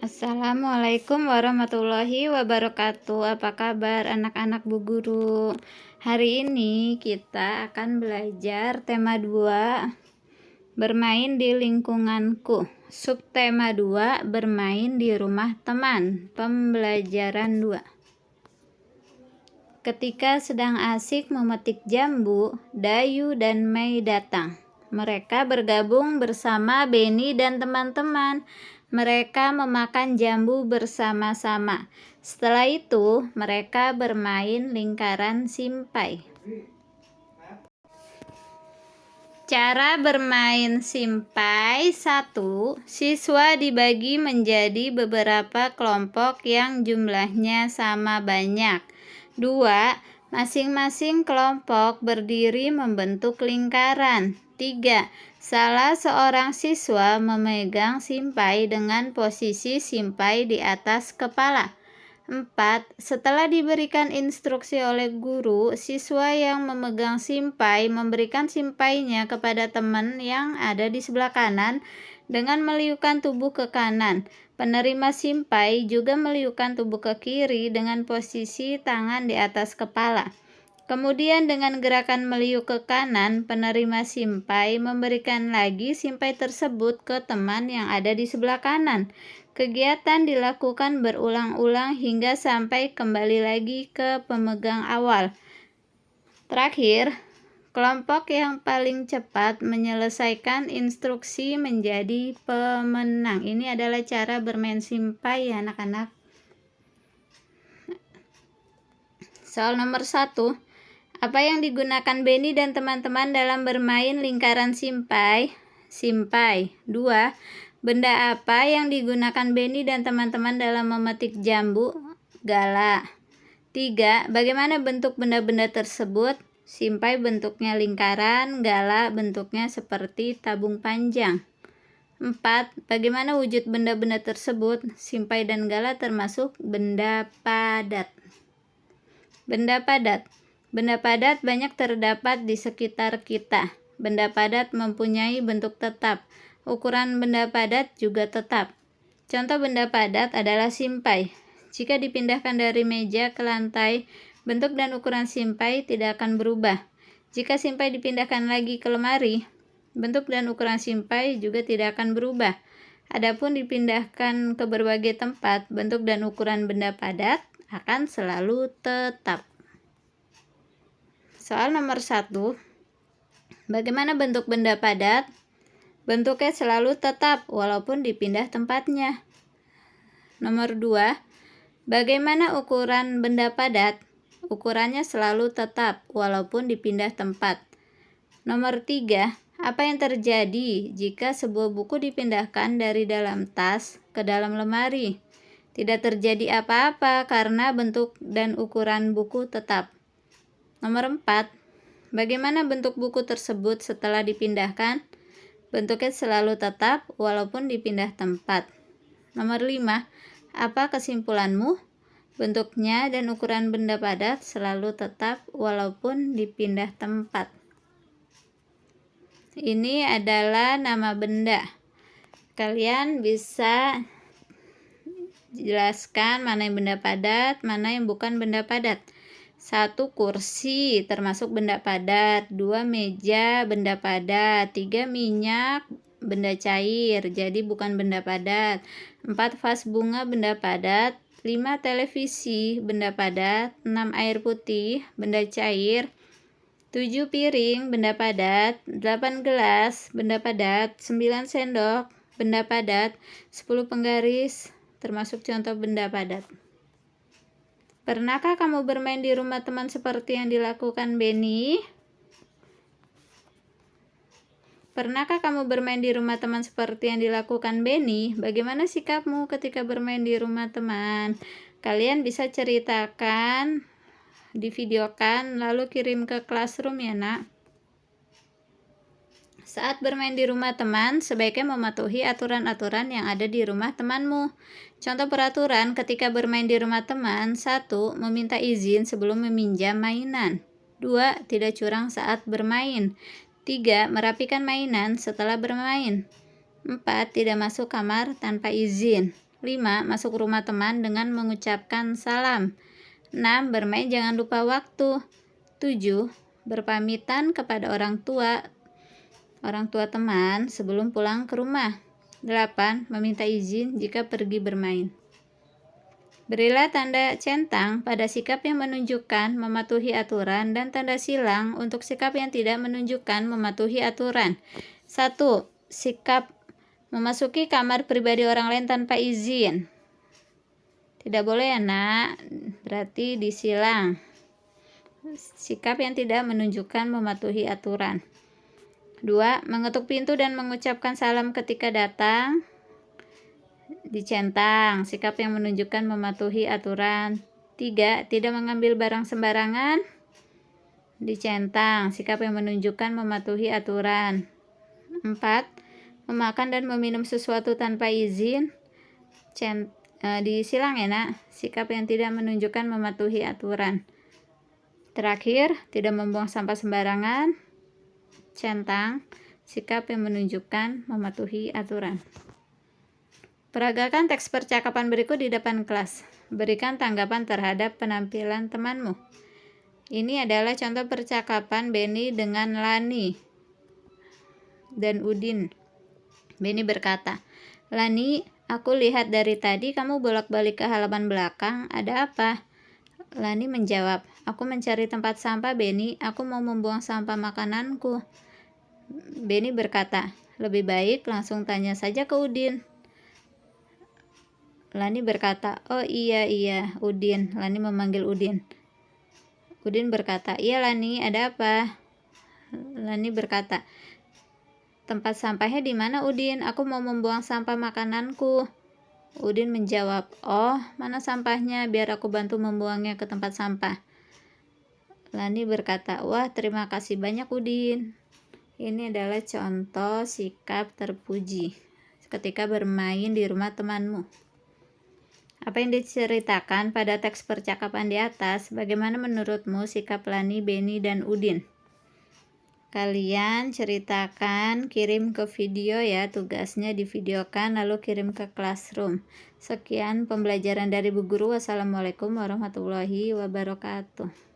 Assalamualaikum warahmatullahi wabarakatuh. Apa kabar anak-anak Bu Guru? Hari ini kita akan belajar tema 2, bermain di lingkunganku. Subtema 2, bermain di rumah teman. Pembelajaran 2. Ketika sedang asik memetik jambu, Dayu dan Mei datang. Mereka bergabung bersama Beni dan teman-teman. Mereka memakan jambu bersama-sama. Setelah itu, mereka bermain lingkaran simpai. Cara bermain simpai: 1. Siswa dibagi menjadi beberapa kelompok yang jumlahnya sama banyak. 2. Masing-masing kelompok berdiri membentuk lingkaran. 3. Salah seorang siswa memegang simpai dengan posisi simpai di atas kepala. 4. Setelah diberikan instruksi oleh guru, siswa yang memegang simpai memberikan simpainya kepada teman yang ada di sebelah kanan dengan meliukkan tubuh ke kanan. Penerima simpai juga meliukkan tubuh ke kiri dengan posisi tangan di atas kepala. Kemudian dengan gerakan meliuk ke kanan, penerima simpai memberikan lagi simpai tersebut ke teman yang ada di sebelah kanan. Kegiatan dilakukan berulang-ulang hingga sampai kembali lagi ke pemegang awal. Terakhir, kelompok yang paling cepat menyelesaikan instruksi menjadi pemenang. Ini adalah cara bermain simpai ya anak-anak. Soal nomor 1. Apa yang digunakan Beni dan teman-teman dalam bermain lingkaran simpai? Simpai. 2. Benda apa yang digunakan Beni dan teman-teman dalam memetik jambu? Gala. 3. Bagaimana bentuk benda-benda tersebut? Simpai bentuknya lingkaran, gala bentuknya seperti tabung panjang. 4. Bagaimana wujud benda-benda tersebut? Simpai dan gala termasuk benda padat. Benda padat. Benda padat banyak terdapat di sekitar kita. Benda padat mempunyai bentuk tetap. Ukuran benda padat juga tetap. Contoh benda padat adalah simpai. Jika dipindahkan dari meja ke lantai, bentuk dan ukuran simpai tidak akan berubah. Jika simpai dipindahkan lagi ke lemari, bentuk dan ukuran simpai juga tidak akan berubah. Adapun dipindahkan ke berbagai tempat, bentuk dan ukuran benda padat akan selalu tetap. Soal nomor 1. Bagaimana bentuk benda padat? Bentuknya selalu tetap walaupun dipindah tempatnya. Nomor 2. Bagaimana ukuran benda padat? Ukurannya selalu tetap walaupun dipindah tempat. Nomor 3. Apa yang terjadi jika sebuah buku dipindahkan dari dalam tas ke dalam lemari? Tidak terjadi apa-apa karena bentuk dan ukuran buku tetap. Nomor 4. Bagaimana bentuk buku tersebut setelah dipindahkan? Bentuknya selalu tetap walaupun dipindah tempat. Nomor 5. Apa kesimpulanmu? Bentuknya dan ukuran benda padat selalu tetap walaupun dipindah tempat. Ini adalah nama benda. Kalian bisa jelaskan mana yang benda padat, mana yang bukan benda padat. 1. Kursi termasuk benda padat. 2. Meja benda padat. 3. Minyak benda cair jadi bukan benda padat. 4. Vas bunga benda padat. 5. Televisi benda padat. 6. Air putih benda cair. 7. Piring benda padat. 8. Gelas benda padat. 9. Sendok benda padat. 10. Penggaris termasuk contoh benda padat. Pernahkah kamu bermain di rumah teman seperti yang dilakukan Beni? Pernahkah kamu bermain di rumah teman seperti yang dilakukan Beni? Bagaimana sikapmu ketika bermain di rumah teman? Kalian bisa ceritakan, divideokan, lalu kirim ke Classroom ya nak. Saat bermain di rumah teman, sebaiknya mematuhi aturan-aturan yang ada di rumah temanmu. Contoh peraturan ketika bermain di rumah teman: 1. Meminta izin sebelum meminjam mainan. 2. Tidak curang saat bermain. 3. Merapikan mainan setelah bermain. 4. Tidak masuk kamar tanpa izin. 5. Masuk rumah teman dengan mengucapkan salam. 6. Bermain jangan lupa waktu. 7. Berpamitan kepada orang tua teman sebelum pulang ke rumah. 8. Meminta izin jika pergi bermain. Berilah tanda centang pada sikap yang menunjukkan mematuhi aturan dan tanda silang untuk sikap yang tidak menunjukkan mematuhi aturan. 1. Sikap memasuki kamar pribadi orang lain tanpa izin. Tidak boleh ya nak, berarti disilang. Sikap yang tidak menunjukkan mematuhi aturan. 2. Mengetuk pintu dan mengucapkan salam ketika datang. Dicentang, sikap yang menunjukkan mematuhi aturan. 3. Tidak mengambil barang sembarangan. Dicentang, sikap yang menunjukkan mematuhi aturan. 4. Memakan dan meminum sesuatu tanpa izin. Disilang ya nak, sikap yang tidak menunjukkan mematuhi aturan. Terakhir, tidak membuang sampah sembarangan. Centang, sikap yang menunjukkan mematuhi aturan. Peragakan teks percakapan berikut di depan kelas. Berikan tanggapan terhadap penampilan temanmu. Ini adalah contoh percakapan Benny dengan Lani dan Udin. Benny berkata, "Lani, aku lihat dari tadi kamu bolak-balik ke halaman belakang. Ada apa?" Lani menjawab, "Aku mencari tempat sampah, Benny. Aku mau membuang sampah makananku." Benny berkata, "Lebih baik langsung tanya saja ke Udin." Lani berkata, "Oh iya, Udin." Lani memanggil Udin. Udin berkata, "Iya Lani, ada apa?" Lani berkata, "Tempat sampahnya di mana Udin? Aku mau membuang sampah makananku." Udin menjawab, "Oh, mana sampahnya? Biar aku bantu membuangnya ke tempat sampah." Lani berkata, "Wah, terima kasih banyak Udin." Ini adalah contoh sikap terpuji ketika bermain di rumah temanmu. Apa yang diceritakan pada teks percakapan di atas, bagaimana menurutmu sikap Lani, Benny, dan Udin? Kalian ceritakan, kirim ke video ya, tugasnya divideokan lalu kirim ke classroom. Sekian pembelajaran dari Bu Guru. Wassalamualaikum warahmatullahi wabarakatuh.